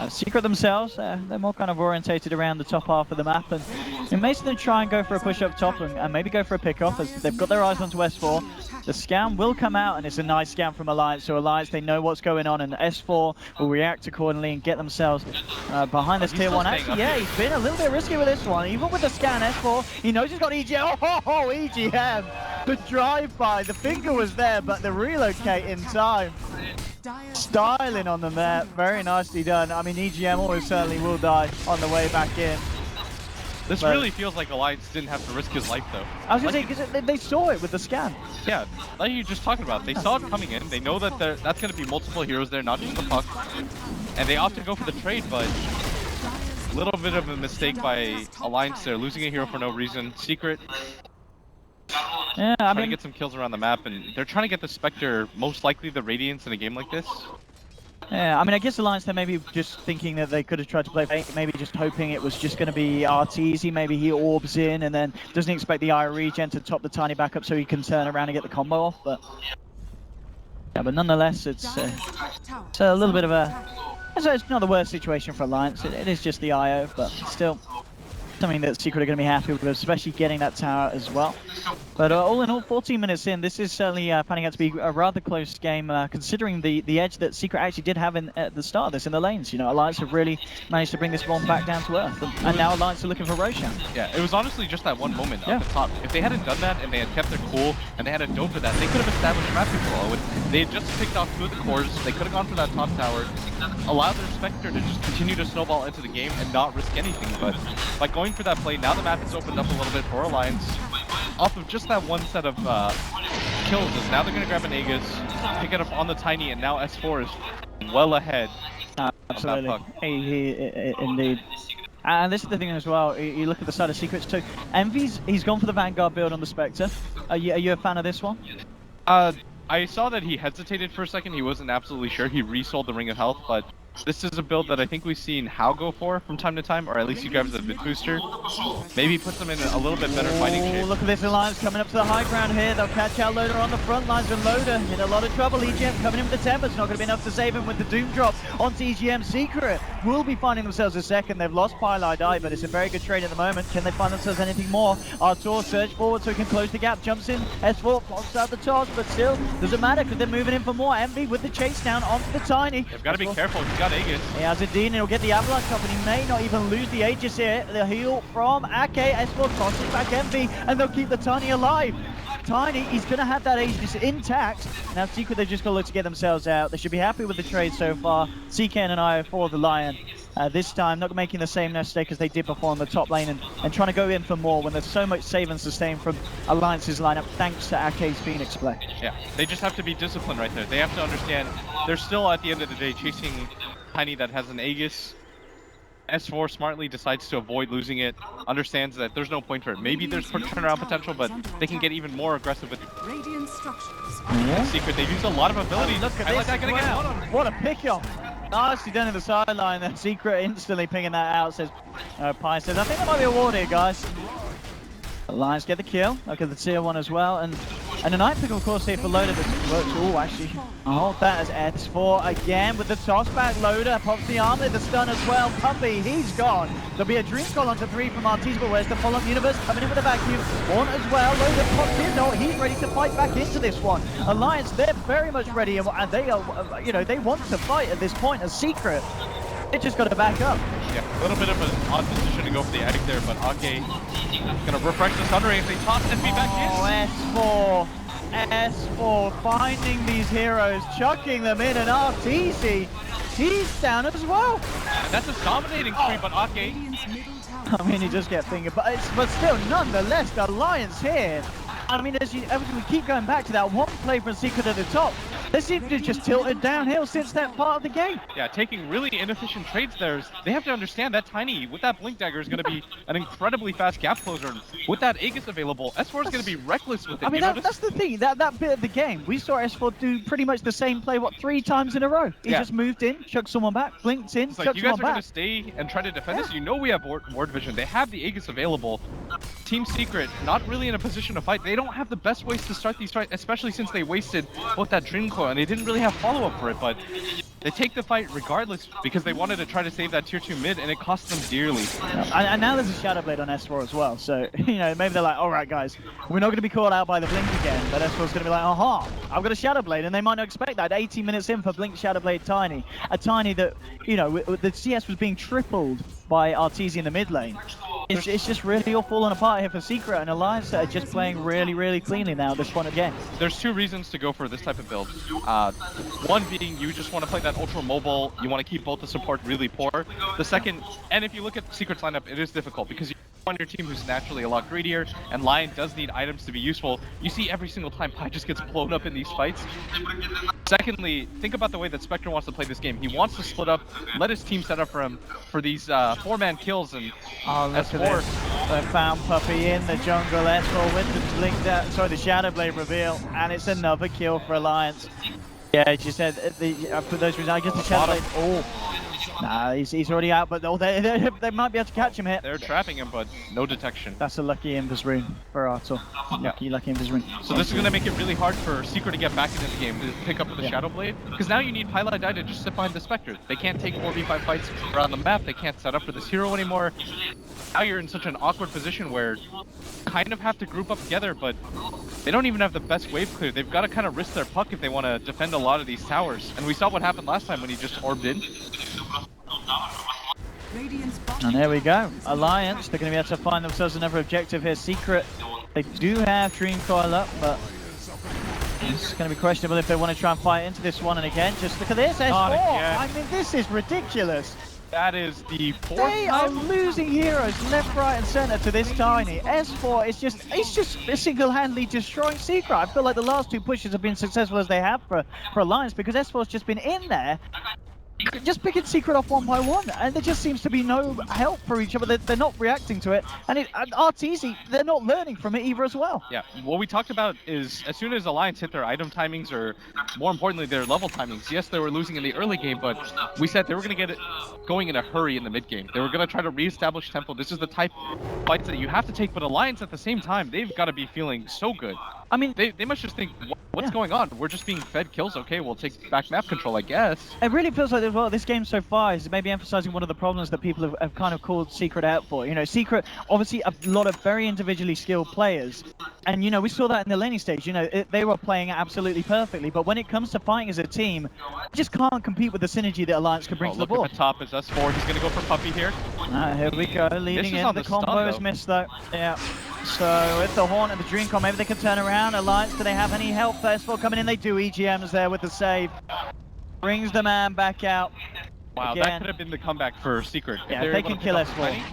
[SPEAKER 3] Secret themselves, they're more kind of orientated around the top half of the map, and it makes them try and go for a push up top and maybe go for a pick off as they've got their eyes onto S4. The scan will come out, and it's a nice scan from Alliance. So Alliance, they know what's going on, and S4 will react accordingly and get themselves behind this tier 1. Actually, yeah, he's been a little bit risky with this one. Even with the scan, S4, he knows he's got EGM. Oh, EGM! The drive-by, the finger was there, but the relocate in time. Styling on them there, very nicely done. I mean, EGM almost certainly will die on the way back in.
[SPEAKER 5] This really feels like Alliance didn't have to risk his life, though.
[SPEAKER 3] I was going to say, because they saw it with the scan.
[SPEAKER 5] Yeah, like you just talking about. They saw it coming in. They know that that's going to be multiple heroes there, not just the Puck. And they opt to go for the trade, but a little bit of a mistake by Alliance there, losing a hero for no reason. Secret.
[SPEAKER 3] Yeah, I mean,
[SPEAKER 5] trying to get some kills around the map, and they're trying to get the Spectre, most likely the Radiance in a game like this.
[SPEAKER 3] Yeah, I mean, I guess Alliance, they're maybe just thinking that they could have tried to play fake, maybe just hoping it was just going to be Arteezy, maybe he orbs in and then doesn't expect the IR regen to top the Tiny back up so he can turn around and get the combo off, but... Yeah, but nonetheless, it's a little bit of a... It's not the worst situation for Alliance, it is just the IO, but still... something that Secret are going to be happy with, especially getting that tower as well. But all in all, 14 minutes in, this is certainly panning out to be a rather close game, considering the edge that Secret actually did have at the start of this in the lanes. You know, Alliance have really managed to bring this one back down to earth, and now Alliance are looking for Roshan.
[SPEAKER 5] Yeah, it was honestly just that one moment at the top. If they hadn't done that and they had kept their cool and they had a dome for that, they could have established map control. They had just picked off 2 of the cores. They could have gone for that top tower, allowed their Spectre to just continue to snowball into the game and not risk anything. But by going for that play, now the map has opened up a little bit for Alliance. Off of just that one set of kills, now they're going to grab an Aegis, pick it up on the Tiny, and now S4 is well ahead.
[SPEAKER 3] Absolutely, indeed. And this is the thing as well, you look at the side of Secrets too. Envy's, he's gone for the Vanguard build on the Spectre. Are you a fan of this one?
[SPEAKER 5] I saw that he hesitated for a second. He wasn't absolutely sure. He resold the Ring of Health, but this is a build that I think we've seen How go for from time to time, or at least he grabs a bit booster. Maybe puts them in a little bit better fighting shape.
[SPEAKER 3] Look at this Alliance coming up to the high ground here. They'll catch out Loader on the front lines, and Loader in a lot of trouble. EGM coming in with the temper. It's not going to be enough to save him with the Doom drop onto EGM. Secret will be finding themselves a second. They've lost Pylai Die, but it's a very good trade at the moment. Can they find themselves anything more? Artur search forward so he can close the gap. Jumps in. S4 blocks out the toss, but still doesn't matter because they're moving in for more. Envy with the chase down onto the Tiny.
[SPEAKER 5] They've got to be careful. He's got Aegis.
[SPEAKER 3] He has indeed, and he'll get the Avalanche up, and he may not even lose the Aegis here. The heal from Ake. S4 tosses back Envy, and they'll keep the Tiny alive. Tiny, he's going to have that Aegis intact. Now Secret, they've just got to look to get themselves out. They should be happy with the trade so far. CK and IO for the Lion. This time, not making the same mistake as they did before on the top lane and trying to go in for more when there's so much save and sustain from Alliance's lineup thanks to Ake's Phoenix play.
[SPEAKER 5] Yeah, they just have to be disciplined right there. They have to understand they're still, at the end of the day, chasing Tiny that has an Aegis. S4 smartly decides to avoid losing it, understands that there's no point for it. Maybe there's turnaround potential, but they can get even more aggressive with
[SPEAKER 1] Radiant structures
[SPEAKER 5] Secret. They've used a lot of abilities.
[SPEAKER 3] Look at
[SPEAKER 5] I like
[SPEAKER 3] this
[SPEAKER 5] that gonna
[SPEAKER 3] as
[SPEAKER 5] get
[SPEAKER 3] well.
[SPEAKER 5] one on.
[SPEAKER 3] What a pick-off. Nicely done in the sideline. The Secret instantly pinging that out, says Pi says, I think there might be a ward here, guys. Lions get the kill. Look at the tier 1 as well. And a night pick, of course, here for Loader. Oh, actually, I'll hold that as S4 again with the toss back. Loader pops the armor, the stun as well. Puppy, he's gone. There'll be a dream call onto 3 from Artees, but where's the follow-up universe coming in with a vacuum? One as well. Loader pops in. No, he's ready to fight back into this one. Alliance, they're very much ready, and they are, you know, they want to fight at this point. A Secret, it just got to back up.
[SPEAKER 5] Yeah, a little bit of an odd position to go for the egg there, but Ake gonna refresh the stun ring if they toss SB back in.
[SPEAKER 3] Oh, S4 finding these heroes, chucking them in, and RTC, he's down as well.
[SPEAKER 5] And that's a dominating streak, but Ake,
[SPEAKER 1] Radiant's middle tower.
[SPEAKER 3] I mean, he just get fingered, but still, nonetheless, the Alliance here. I mean, as we keep going back to that one play from Secret at the top, they seem to just tilted downhill since that part of the game.
[SPEAKER 5] yeah, taking really inefficient trades there. They have to understand that Tiny, with that Blink Dagger, is going to be an incredibly fast gap closer. And with that Aegis available, S4 is going to be reckless with it.
[SPEAKER 3] I mean, that's the thing, that bit of the game, we saw S4 do pretty much the same play, 3 times in a row. He just moved in, chucked someone back, blinked in,
[SPEAKER 5] it's
[SPEAKER 3] chucked
[SPEAKER 5] like, you guys
[SPEAKER 3] someone
[SPEAKER 5] are going
[SPEAKER 3] back.
[SPEAKER 5] to stay and try to defend this. You know we have ward vision. They have the Aegis available. Team Secret, not really in a position to fight. They don't have the best ways to start these fights, especially since they wasted both that Dream Coil, and they didn't really have follow-up for it, but they take the fight regardless because they wanted to try to save that tier 2 mid, and it cost them dearly.
[SPEAKER 3] And now there's a Shadow Blade on S4 as well, so, you know, maybe they're like, alright guys, we're not going to be called out by the Blink again, but S4's going to be like, aha, I've got a Shadow Blade, and they might not expect that. 18 minutes in for Blink Shadow Blade Tiny, a Tiny that, you know, the CS was being tripled by Arteezy in the mid lane. It's just really all falling apart here for Secret and Alliance that are just playing really, really cleanly now at this point of the game.
[SPEAKER 5] There's 2 reasons to go for this type of build. One being you just want to play that ultra mobile, you want to keep both the support really poor. The second, and if you look at Secret's lineup, it is difficult because you on your team who's naturally a lot greedier, and Lion does need items to be useful. You see every single time Pi just gets blown up in these fights. Secondly, think about the way that Spectre wants to play this game. He wants to split up, let his team set up for him for these 4-man kills, and S4.
[SPEAKER 3] They found Puppy in the jungle. S4 with the Blink out, sorry, the Shadow Blade reveal, and it's another kill for Alliance. Yeah, she said for those reasons, I guess the Shadow Blade. Oh, nah, he's already out, but they might be able to catch him here.
[SPEAKER 5] They're trapping him, but no detection.
[SPEAKER 3] That's a lucky Invis rune for Arthur. Lucky Invis rune.
[SPEAKER 5] So this is going to make it really hard for Secret to get back into the game to pick up with the Shadow Blade, because now you need Pilot Die to just sit behind the Spectre. They can't take 4v5 fights around the map. They can't set up for this hero anymore. Now you're in such an awkward position where you kind of have to group up together, but they don't even have the best wave clear. They've got to kind of risk their puck if they want to defend a lot of these towers. And we saw what happened last time when he just orbed in.
[SPEAKER 3] And there we go. Alliance, they're going to be able to find themselves another objective here. Secret, they do have Dream Coil up, but it's going to be questionable if they want to try and fight into this one. And again, just look at this, S4. I mean, this is ridiculous.
[SPEAKER 5] That is the 4th
[SPEAKER 3] They are losing heroes left, right, and center to this Tiny. S4 is just single-handedly destroying Secret. I feel like the last 2 pushes have been successful as they have for Alliance because S4's just been in there, just picking Secret off one by one, and there just seems to be no help for each other. They're not reacting to it, and Arteezy, they're not learning from it either as well.
[SPEAKER 5] Yeah, what we talked about is as soon as Alliance hit their item timings, or more importantly, their level timings, yes, they were losing in the early game, but we said they were going to get it going in a hurry in the mid game. They were going to try to reestablish tempo. This is the type of fights that you have to take, but Alliance at the same time, they've got to be feeling so good. I mean, they must just think, what's going on? We're just being fed kills. Okay, we'll take back map control, I guess.
[SPEAKER 3] It really feels like, well, this game so far is maybe emphasizing one of the problems that people have kind of called Secret out for. You know, Secret, obviously a lot of very individually skilled players. And, you know, we saw that in the laning stage. You know, they were playing absolutely perfectly. But when it comes to fighting as a team, you just can't compete with the synergy that Alliance can bring to the board.
[SPEAKER 5] Look at the top is S4. He's going to go for Puppy here.
[SPEAKER 3] Here we go, leading in. The combo is missed, though. Yeah. So with the Horn and the Dreamcom, maybe they can turn around. Alliance, do they have any help? S4 coming in, they do. EGM's there with the save. Brings the man back out.
[SPEAKER 5] Wow,
[SPEAKER 3] Again.
[SPEAKER 5] that could have been the comeback for Secret.
[SPEAKER 3] Yeah, they can kill S4.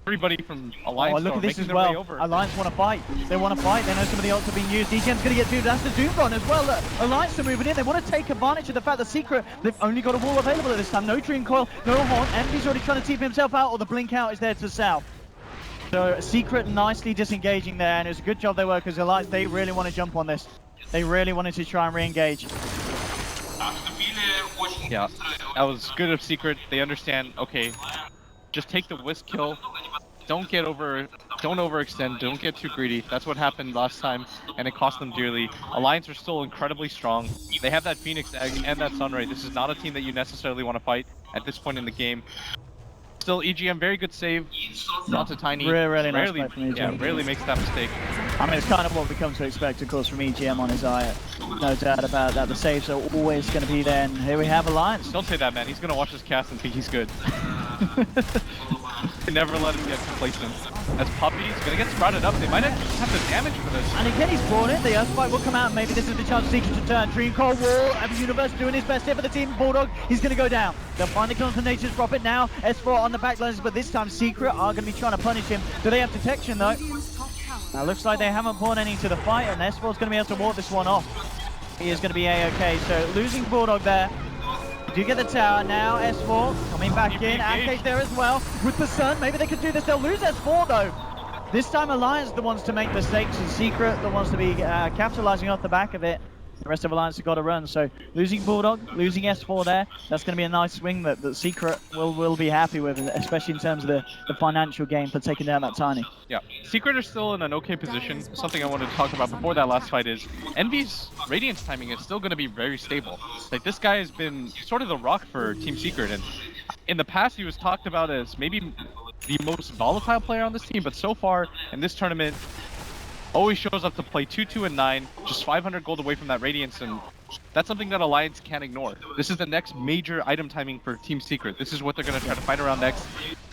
[SPEAKER 5] everybody from Alliance
[SPEAKER 3] look at this
[SPEAKER 5] making
[SPEAKER 3] as
[SPEAKER 5] their way
[SPEAKER 3] well.
[SPEAKER 5] over.
[SPEAKER 3] Alliance want to fight. They want to fight. They know some of the ults are being used. DGM's going to get doomed. That's the Doom Run as well. Look, Alliance are moving in. They want to take advantage of the fact that Secret, they've only got a wall available at this time. No Dream Coil, no Horn. Envy's already trying to teep himself out, or the Blink Out is there to the south. So Secret nicely disengaging there, and it was a good job they were, because Alliance, they really want to jump on this. They really wanted to try and re-engage.
[SPEAKER 5] Yeah, that was good of Secret. They understand, okay, just take the Wisp kill. Don't overextend, don't get too greedy. That's what happened last time, and it cost them dearly. Alliance are still incredibly strong. They have that Phoenix Egg and that Sunray. This is not a team that you necessarily want to fight at this point in the game. Still, EGM, very good save. Not to Tiny.
[SPEAKER 3] Really nice play from EGM.
[SPEAKER 5] Yeah, rarely makes that mistake.
[SPEAKER 3] I mean, it's kind of what we come to expect, of course, from EGM on his eye. No doubt about that. The saves are always going to be there, and here we have Alliance.
[SPEAKER 5] Don't say that, man. He's going to watch his cast and think he's good. Never let him get complacent. As Puppy's going to get sprouted up, they might have the damage for this.
[SPEAKER 3] And again, he's brought in. The Earthbite will come out. Maybe this is the chance for Secret to turn. Dream Coil Wall, and Universe doing his best here for the team. Bulldog, he's going to go down. They'll find the kill from Nature's Prophet now. S4 on the backlines, but this time Secret are going to be trying to punish him. Do they have detection, though? Now, looks like they haven't brought any to the fight, and S4's going to be able to ward this one off. He is going to be A-OK. So, losing Bulldog there. Do get the tower now. S4 coming back in. Arcade there as well with the Sun. Maybe they could do this. They'll lose S4 though. This time Alliance the ones to make mistakes, and Secret the ones to be capitalizing off the back of it. The rest of Alliance have got to run. So losing Bulldog, losing S4 there. That's going to be a nice swing that Secret will be happy with, especially in terms of the financial gain for taking down that Tiny.
[SPEAKER 5] Yeah, Secret are still in an okay position. Something I wanted to talk about before that last fight is Envy's Radiance timing is still going to be very stable. Like, this guy has been sort of the rock for Team Secret, and in the past he was talked about as maybe the most volatile player on this team, but so far in this tournament always shows up to play 2-2 and 9, just 500 gold away from that Radiance, and that's something that Alliance can't ignore. This is the next major item timing for Team Secret. This is what they're going to try to fight around next,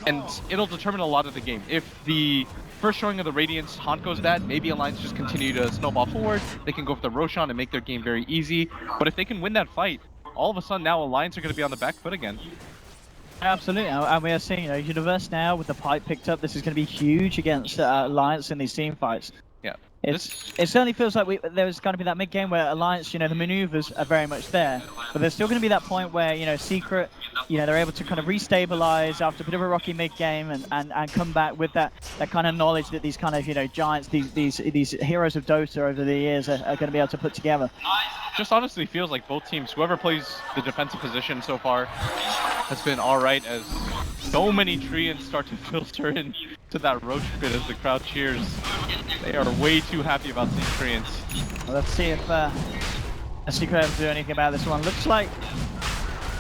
[SPEAKER 5] and it'll determine a lot of the game. If the first showing of the Radiance haunt goes that, maybe Alliance just continue to snowball forward. They can go for the Roshan and make their game very easy, but if they can win that fight, all of a sudden now Alliance are going to be on the back foot again.
[SPEAKER 3] Absolutely, and we are seeing, Universe now with the pipe picked up. This is going to be huge against Alliance in these team fights.
[SPEAKER 5] Yeah.
[SPEAKER 3] It certainly feels like there's going to be that mid-game where Alliance, the maneuvers are very much there. But there's still going to be that point where, Secret, they're able to kind of restabilize after a bit of a rocky mid-game and come back with that kind of knowledge that these kind of, giants, these heroes of Dota over the years are going to be able to put together.
[SPEAKER 5] Just honestly feels like both teams, whoever plays the defensive position so far, has been alright, as so many Treants start to filter in to that Roach pit as the crowd cheers. They are way too happy about these Treants.
[SPEAKER 3] Well, let's see if Secret able to do anything about this one. Looks like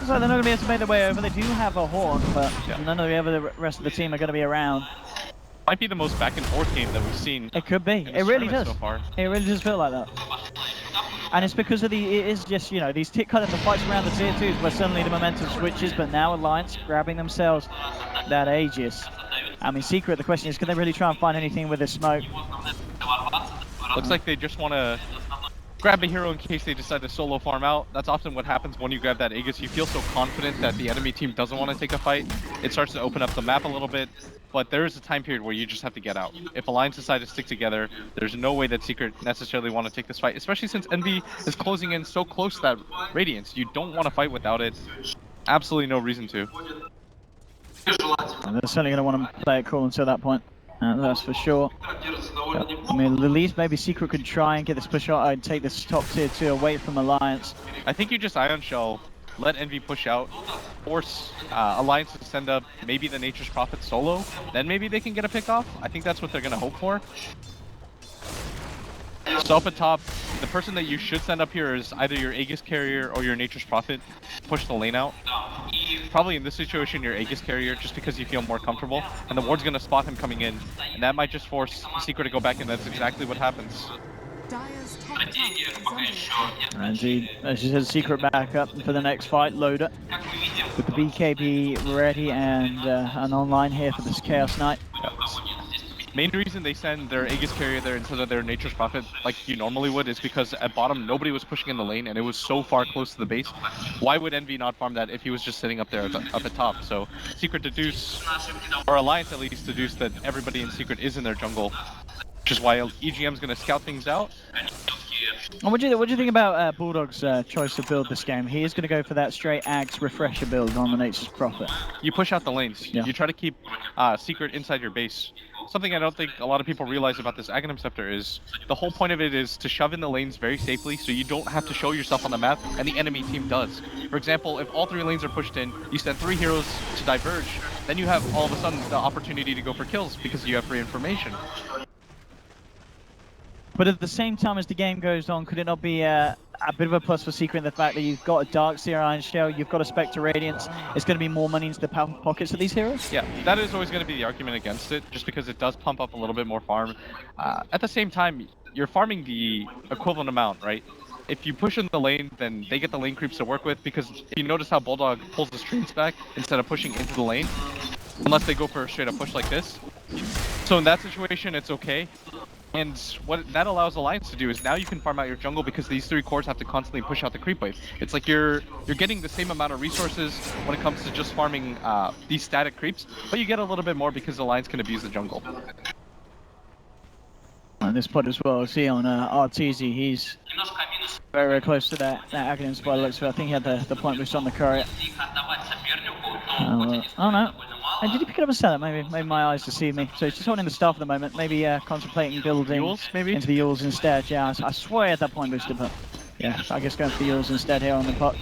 [SPEAKER 3] they're not going to be able to make their way over. They do have a Horn, but none of the rest of the team are going to be around.
[SPEAKER 5] Might be the most back and forth game that we've seen.
[SPEAKER 3] It could be. It really does.
[SPEAKER 5] So far.
[SPEAKER 3] It really does feel like that. And it's because of it is just, these kind of the fights around the tier 2s where suddenly the momentum switches, but now Alliance grabbing themselves that Aegis. I mean, Secret, the question is, can they really try and find anything with this smoke?
[SPEAKER 5] Looks like they just want to grab a hero in case they decide to solo farm out. That's often what happens when you grab that Aegis. You feel so confident that the enemy team doesn't want to take a fight. It starts to open up the map a little bit, but there is a time period where you just have to get out. If Alliance decide to stick together, there's no way that Secret necessarily want to take this fight, especially since Envy is closing in so close to that Radiance. You don't want to fight without it. Absolutely no reason to.
[SPEAKER 3] And they're certainly going to want to play it cool until that point. That's for sure. I mean, the least maybe Secret could try and get this push out and take this top tier 2 away from Alliance.
[SPEAKER 5] I think you just Ion Shell, let Envy push out, force Alliance to send up maybe the Nature's Prophet solo, then maybe they can get a pick off. I think that's what they're going to hope for. So up at top, the person that you should send up here is either your Aegis carrier or your Nature's Prophet. Push the lane out. Probably in this situation, your Aegis carrier, just because you feel more comfortable. And the ward's going to spot him coming in. And that might just force Secret to go back in. That's exactly what happens.
[SPEAKER 3] Indeed, as she says, Secret back up for the next fight. Loader with the BKB ready and online here for this Chaos Knight.
[SPEAKER 5] Main reason they send their Aegis carrier there instead of their Nature's Prophet like you normally would is because at bottom nobody was pushing in the lane and it was so far close to the base. Why would Envy not farm that if he was just sitting up there up at top? So Secret deduce, or Alliance at least deduce that everybody in Secret is in their jungle, which is why EGM's going to scout things out.
[SPEAKER 3] And what do you think about Bulldog's choice to build this game? He is going to go for that straight Axe refresher build on the Nature's Prophet.
[SPEAKER 5] You push out the lanes.
[SPEAKER 3] Yeah.
[SPEAKER 5] You try to keep Secret inside your base. Something I don't think a lot of people realize about this Aghanim Scepter is the whole point of it is to shove in the lanes very safely so you don't have to show yourself on the map and the enemy team does. For example, if all 3 lanes are pushed in, you send 3 heroes to diverge, then you have all of a sudden the opportunity to go for kills because you have free information.
[SPEAKER 3] But at the same time as the game goes on, could it not be a bit of a plus for Secret in the fact that you've got a Darkseer Iron Shell, you've got a Spectre Radiance, it's going to be more money into the pockets of these heroes?
[SPEAKER 5] Yeah, that is always going to be the argument against it, just because it does pump up a little bit more farm. At the same time, you're farming the equivalent amount, right? If you push in the lane, then they get the lane creeps to work with, because if you notice how Bulldog pulls the strings back instead of pushing into the lane, unless they go for a straight up push like this. So in that situation, it's okay. And what that allows Alliance to do is now you can farm out your jungle because these 3 cores have to constantly push out the creep wave. It's like you're getting the same amount of resources when it comes to just farming these static creeps, but you get a little bit more because Alliance can abuse the jungle.
[SPEAKER 3] On this pod as well, see on RTZ, he's very, very close to that Aghanim spot. Looks for, I think he had the point boost on the courier. Oh no. And did he pick it up and sell it? Maybe my eyes deceive me. So he's just holding the staff at the moment. Maybe contemplating building
[SPEAKER 5] Yules, maybe?
[SPEAKER 3] into the Yules instead. Yeah, I swear he had that point booster, but yeah, I guess going for the Yules instead here on the pot.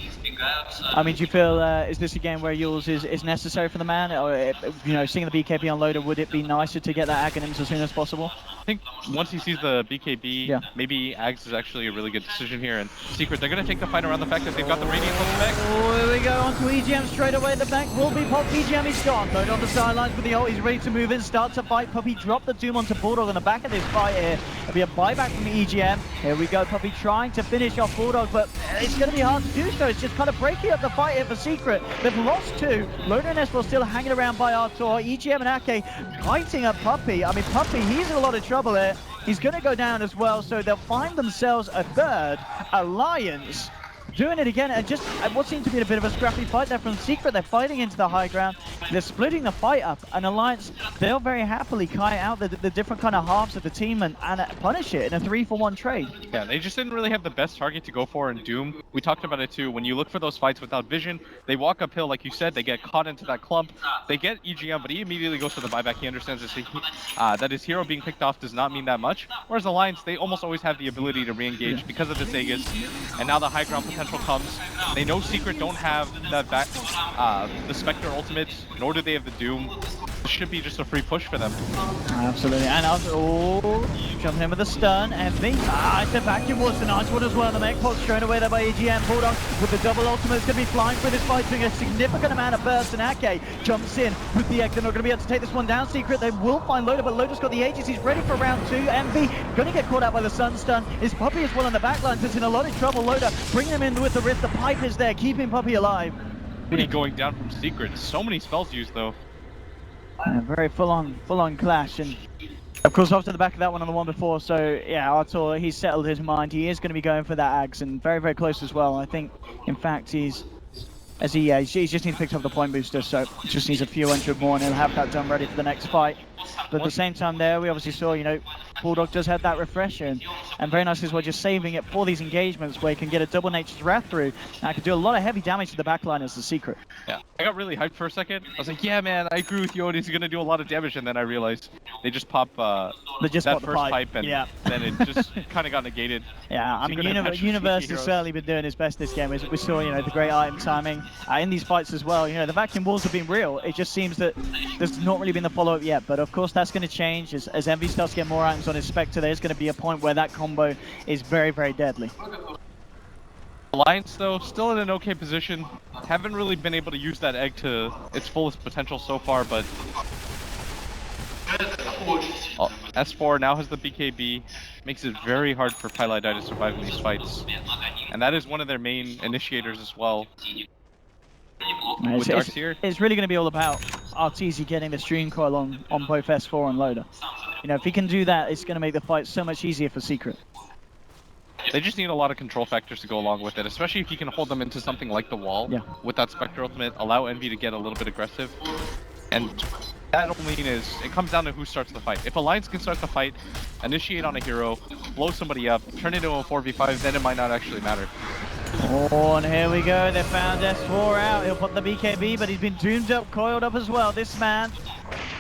[SPEAKER 3] I mean, do you feel, is this a game where Yules is necessary for the man? Or, you know, seeing the BKB on loader, would it be nicer to get that Aghanims as soon as possible?
[SPEAKER 5] I think once he sees the BKB,
[SPEAKER 3] yeah,
[SPEAKER 5] maybe Ags is actually a really good decision here. And Secret, they're going to take the fight around the fact that they've got the Radiance on the back.
[SPEAKER 3] Oh, here we go onto EGM straight away. The back will be popped. EGM is gone. Load on the sidelines with the ult. He's ready to move in, start to fight. Puppey drop the Doom onto Bulldog on the back of this fight here. It'll be a buyback from EGM. Here we go. Puppey trying to finish off Bulldog, but it's going to be hard to do so. It's just kind of breaking up the fight here for Secret. They've lost 2. Loader and Espo still hanging around by Artur. EGM and Ake fighting up Puppey. I mean, Puppey, he's in a lot of trouble here. He's going to go down as well, so they'll find themselves a 3rd Alliance. Doing it again, and just what seems to be a bit of a scrappy fight there from Secret. They're fighting into the high ground. They're splitting the fight up. And Alliance, they'll very happily kite out the different kind of halves of the team and punish it in a 3-for-1 trade.
[SPEAKER 5] Yeah, they just didn't really have the best target to go for in Doom. We talked about it too. When you look for those fights without vision, they walk uphill, like you said. They get caught into that clump. They get EGM, but he immediately goes for the buyback. He understands that his hero being picked off does not mean that much. Whereas Alliance, they almost always have the ability to re-engage because of this Aegis. And now the high ground potential comes. They know Secret don't have that back, the Spectre ultimate, nor do they have the Doom. This should be just a free push for them.
[SPEAKER 3] Absolutely, and also, jumping in with a stun, Envy. It's a vacuum was the nice one as well. The mech pot thrown away there by EGM. Bulldog with the double ultimate is going to be flying through this fight, doing a significant amount of burst, and Ake jumps in with the egg. They're not going to be able to take this one down. Secret, they will find Loader, but Loader's got the Aegis. He's ready for round 2. Envy going to get caught out by the sun stun. Is Puppey as well on the backlines. It's in a lot of trouble. Loader bringing him in with the Rift. The pipe is there, keeping Puppey alive.
[SPEAKER 5] Really going down from Secret. So many spells used though.
[SPEAKER 3] Very full-on clash, and of course after the back of that one on the one before, so yeah, Artur, he's settled his mind. He is going to be going for that Ags, and very, very close as well. I think, in fact, he just needs to pick up the point booster, so just needs a few hundred more, and he'll have that done ready for the next fight. But at the same time there, we obviously saw, you know, Bulldog does have that refresher, and very nice as well, just saving it for these engagements where you can get a double Nature's Wrath through, and I can do a lot of heavy damage to the backline as the Secret.
[SPEAKER 5] Yeah, I got really hyped for a second. I was like, yeah, man, I agree with you, he's going to do a lot of damage, and then I realized they just pop that first pipe, and then it just kind of got negated.
[SPEAKER 3] Yeah, I mean, Universe has certainly been doing his best this game. We saw, you know, the great item timing in these fights as well. You know, the vacuum walls have been real. It just seems that there's not really been the follow-up yet, but of course that's going to change as Envy starts to get more items on his Spectre. There's going to be a point where that combo is very, very deadly.
[SPEAKER 5] Alliance, though, still in an okay position. Haven't really been able to use that egg to its fullest potential so far, but S4 now has the BKB. Makes it very hard for Pylai to survive in these fights. And that is one of their main initiators as well.
[SPEAKER 3] It's really going to be all about RTZ getting the stream coil on both S4 and Loader. you know, if he can do that, it's going to make the fight so much easier for Secret.
[SPEAKER 5] They just need a lot of control factors to go along with it, especially if you can hold them into something like the wall.
[SPEAKER 3] Yeah.
[SPEAKER 5] With that Spectre ultimate, allow Envy to get a little bit aggressive. And that only is, it comes down to who starts the fight. If Alliance can start the fight, initiate on a hero, blow somebody up, turn it into a 4v5, then it might not actually matter.
[SPEAKER 3] Oh, and here we go. They found S4 out. He'll put the BKB, but he's been doomed up, coiled up as well. This man,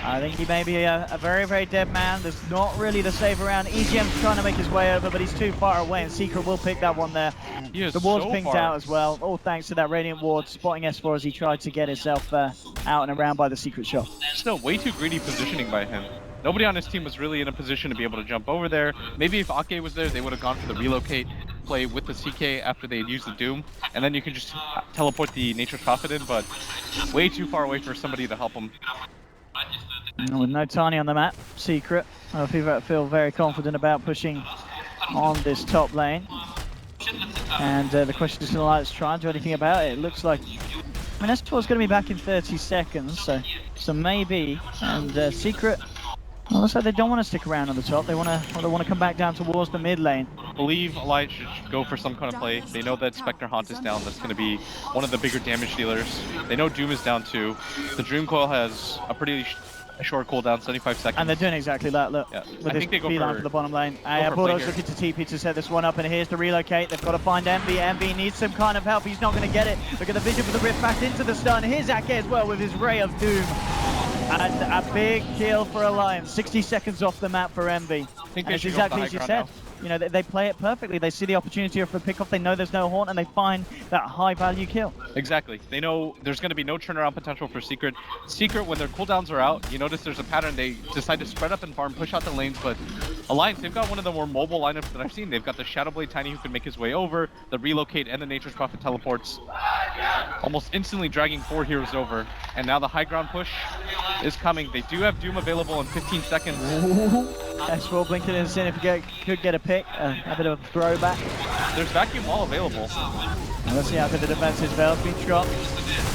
[SPEAKER 3] I think he may be a very, very dead man. There's not really the save around. EGM's trying to make his way over, but he's too far away, and Secret will pick that one there. The ward's pinged out as well, all thanks to that Radiant ward spotting S4 as he tried to get himself out and around by the Secret shot.
[SPEAKER 5] Still way too greedy positioning by him. Nobody on his team was really in a position to be able to jump over there. Maybe if Ake was there, they would have gone for the relocate play with the CK after they had used the Doom, and then you can just teleport the Nature's Prophet in, but way too far away for somebody to help him.
[SPEAKER 3] With no Tiny on the map, Secret, I feel very confident about pushing on this top lane. And the question is, let's try and do anything about it. It looks like, I mean, S4's going to be back in 30 seconds, so maybe. And Secret, well, looks like they don't want to stick around on the top. They want to come back down towards the mid lane.
[SPEAKER 5] I believe Alliance should go for some kind of play. They know that Spectre Haunt is down. That's going to be one of the bigger damage dealers. They know Doom is down too. The Dream Coil has a pretty short cooldown, 75 seconds.
[SPEAKER 3] And they're doing exactly that, look.
[SPEAKER 5] Yeah.
[SPEAKER 3] With this beeline for the bottom lane. Bulldog's looking to TP to set this one up, and here's the relocate. They've got to find Envy. Envy needs some kind of help. He's not going to get it. Look at the vision for the rift back into the stun. Here's Ake as well with his Ray of Doom. And a big kill for Alliance. 60 seconds off the map for Envy.
[SPEAKER 5] I think
[SPEAKER 3] and
[SPEAKER 5] they
[SPEAKER 3] it's
[SPEAKER 5] should go
[SPEAKER 3] exactly as you said.
[SPEAKER 5] now.
[SPEAKER 3] You know, they play it perfectly. They see the opportunity for a pick-off. They know there's no Haunt, and they find that high-value kill.
[SPEAKER 5] Exactly. They know there's going to be no turnaround potential for Secret. Secret, when their cooldowns are out, you notice there's a pattern. They decide to spread up and farm, push out the lanes, but Alliance, they've got one of the more mobile lineups that I've seen. They've got the Shadowblade Tiny who can make his way over, the relocate, and the Nature's Prophet teleports, almost instantly dragging 4 heroes over. And now the high ground push is coming. They do have Doom available in 15 seconds.
[SPEAKER 3] S4 blinking in, seeing if he could get a pick, a bit of a throwback.
[SPEAKER 5] There's Vacuum Wall available.
[SPEAKER 3] And let's see how good the defense is. Veil's been dropped.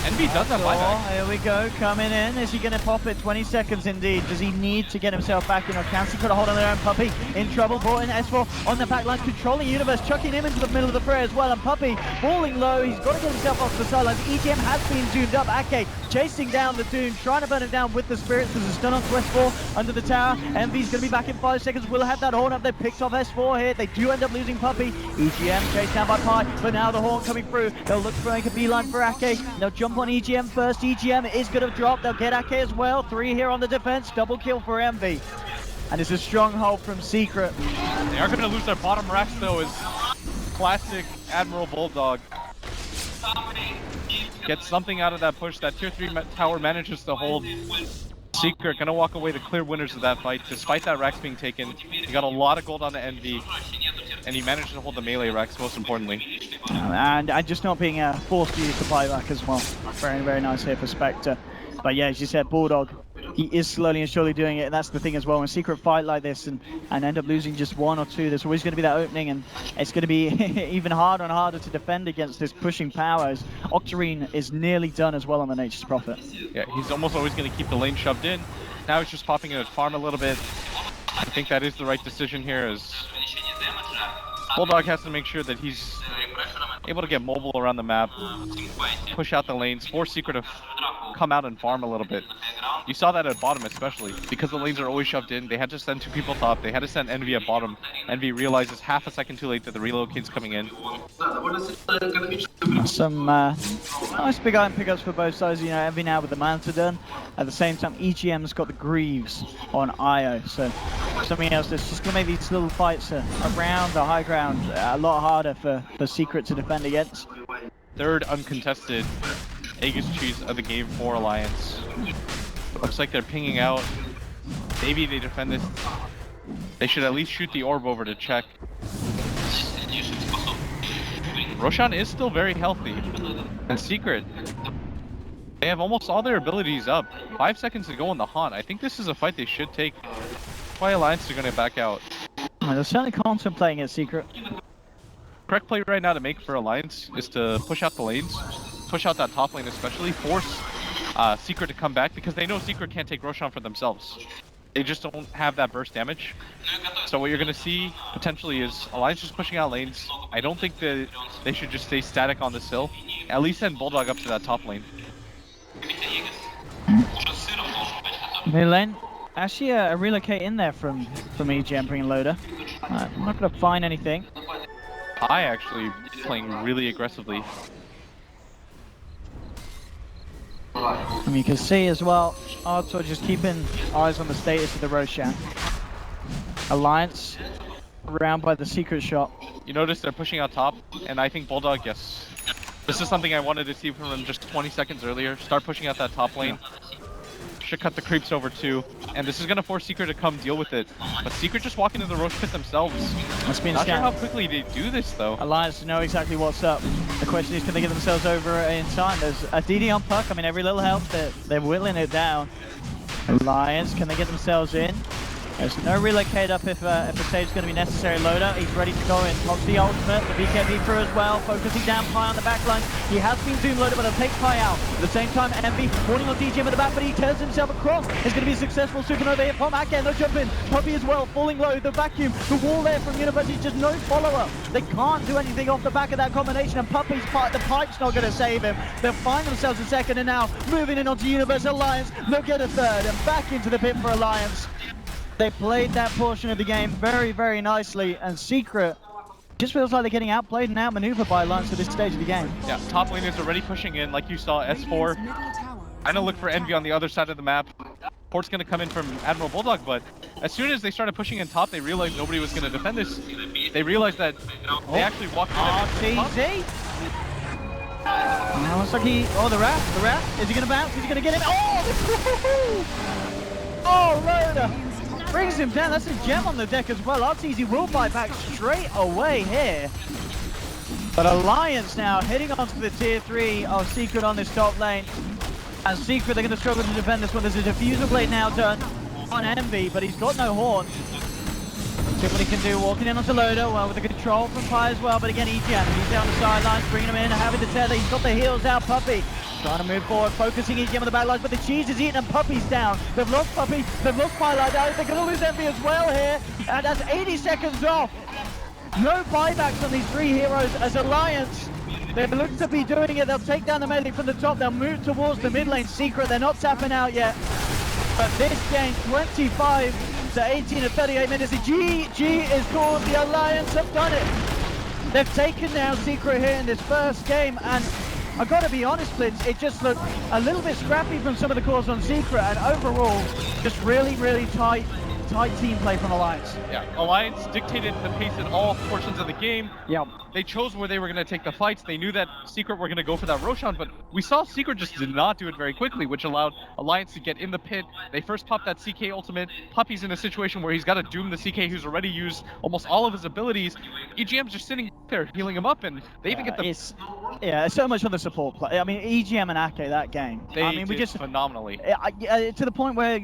[SPEAKER 5] Envy does have buyback.
[SPEAKER 3] Here we go, coming in. Is he going to pop it? 20 seconds indeed. Does he need to get himself back in, or can he put a hold on their own? Puppey in trouble. Brought in S4 on the back line, controlling Universe, chucking him into the middle of the fray as well. And Puppey falling low. He's got to get himself off the sidelines. EGM has been zoomed up. Ake chasing down the Doom, trying to burn it down with the Spirits. There's a stun on S4 under the tower. Envy's going to be back in 5 seconds. Will have that Horn up. They picked off S4 here. They do end up losing Puppey. EGM chased down by Pi, but now the Horn coming through. They'll look for a beeline for Ake. They'll jump on EGM first. EGM is going to drop. They'll get Ake as well. 3 here on the defense. Double kill for Envy. And it's a stronghold from Secret.
[SPEAKER 5] They are going to lose their bottom racks though, as classic Admiral Bulldog gets something out of that push. That tier 3 tower manages to hold. Secret gonna walk away the clear winners of that fight, despite that racks being taken. He got a lot of gold on the Envy, and he managed to hold the melee racks, most importantly.
[SPEAKER 3] And just not being forced to use the buyback as well. Very, very nice here for Spectre. But yeah, as you said, Bulldog, he is slowly and surely doing it, and that's the thing as well. When Secret fight like this and end up losing just 1 or 2, there's always going to be that opening, and it's going to be even harder and harder to defend against this pushing powers. Octarine is nearly done as well on the Nature's Prophet.
[SPEAKER 5] Yeah, he's almost always going to keep the lane shoved in. Now he's just popping in at farm a little bit. I think that is the right decision here, as Bulldog has to make sure that he's able to get mobile around the map, push out the lanes, force Secret to come out and farm a little bit. You saw that at bottom especially, because the lanes are always shoved in. They had to send 2 people top, they had to send Envy at bottom. Envy realizes half a second too late that the relocate's coming in.
[SPEAKER 3] Some nice big item pickups for both sides. You know, Envy now with the Manta done. At the same time, EGM's got the Greaves on IO, so something else that's just going to make these little fights around the high ground a lot harder for Secret to defend against.
[SPEAKER 5] Third uncontested Aegis cheese of the game for Alliance. Looks like they're pinging out. Maybe they defend this. They should at least shoot the orb over to check. Roshan is still very healthy. And Secret, they have almost all their abilities up. 5 seconds to go on the Haunt. I think this is a fight they should take. Why Alliance are going to back out.
[SPEAKER 3] They're certainly contemplating it, Secret.
[SPEAKER 5] Correct play right now to make for Alliance is to push out the lanes. Push out that top lane especially. Force Secret to come back, because they know Secret can't take Roshan for themselves. they just don't have that burst damage. So what you're going to see potentially is Alliance just pushing out lanes. I don't think that they should just stay static on this hill. At least send Bulldog up to that top lane.
[SPEAKER 3] Mid lane. Actually, a relocate in there from EGM bringing Loader. I'm not going to find anything.
[SPEAKER 5] I actually playing really aggressively.
[SPEAKER 3] And you can see as well, Arthur just keeping eyes on the status of the Roshan. Alliance around by the secret shop.
[SPEAKER 5] You notice they're pushing out top, and I think Bulldog, yes. This is something I wanted to see from them just 20 seconds earlier. Start pushing out that top lane. Should cut the creeps over too. And this is going to force Secret to come deal with it. But Secret just walking into the Roche pit themselves.
[SPEAKER 3] That's been
[SPEAKER 5] Not sure how quickly they do this though.
[SPEAKER 3] Alliance know exactly what's up. The question is, can they get themselves over in time? There's a DD on Puck. I mean, every little help, they're whittling it down. Alliance, can they get themselves in? There's no relocate up if a save's going to be necessary. Loader, he's ready to go in. Pops the ultimate, the BKB through as well, focusing down Pi on the back line. He has been Doom Loader, but he'll take Pi out. At the same time, Envy warning on DGM at the back, but he turns himself across. It's going to be a successful supernova hit from Ake. No jump in. Puppy as well, falling low. The vacuum, the wall there from University, just no follow-up. They can't do anything off the back of that combination, and Puppy's part, the pipe's not going to save him. They'll find themselves a second, and now moving in onto Universal Alliance. They'll get a third, and back into the pit for Alliance. They played that portion of the game very, very nicely, and Secret just feels like they're getting outplayed and outmaneuvered by Alliance at this stage of the game.
[SPEAKER 5] Yeah, top lane is already pushing in, like you saw, S4. I know look for Envy on the other side of the map. Port's going to come in from Admiral Bulldog, but as soon as they started pushing in top, they realized nobody was going to defend this. They realized that they actually walked in.
[SPEAKER 3] RTZ! Looks like the Wrath, is he going to bounce? Is he going to get him? Oh, Loader! Brings him down. That's a gem on the deck as well. RTZ will fight back straight away here. But Alliance now heading onto the tier 3 of Secret on this top lane. And Secret, they're going to struggle to defend this one. There's a diffuser blade now done on Envy, but he's got no horn. See what he can do, walking in onto Loader, well, with the control from Pi as well. But again, EGM, he's down the sidelines, bringing him in, having the tether. He's got the heals out, Puppy. Trying to move forward, focusing EGM on the back lines, but the cheese is eaten and Puppy's down. They've lost Puppy, they've lost Twilight now. They're going to lose Envy as well here, and that's 80 seconds off. No buybacks on these three heroes as Alliance. They look to be doing it. They'll take down the melee from the top. They'll move towards the mid lane. Secret, they're not tapping out yet. But this game, 25 to 18 at 38 minutes. The GG is called. The Alliance have done it. They've taken down Secret here in this first game, and I've got to be honest, Blitz, it just looked a little bit scrappy from some of the calls on Secret, and overall, just really, really tight team play from Alliance.
[SPEAKER 5] Yeah, Alliance dictated the pace in all portions of the game.
[SPEAKER 3] Yep.
[SPEAKER 5] They chose where they were going to take the fights. They knew that Secret were going to go for that Roshan, but we saw Secret just did not do it very quickly, which allowed Alliance to get in the pit. They first popped that CK ultimate. Puppy's in a situation where he's got to doom the CK who's already used almost all of his abilities. EGM's just sitting there healing him up, and they even get the...
[SPEAKER 3] It's so much on the support play. I mean, EGM and Ake, that game.
[SPEAKER 5] They
[SPEAKER 3] I mean,
[SPEAKER 5] did phenomenally.
[SPEAKER 3] To the point where...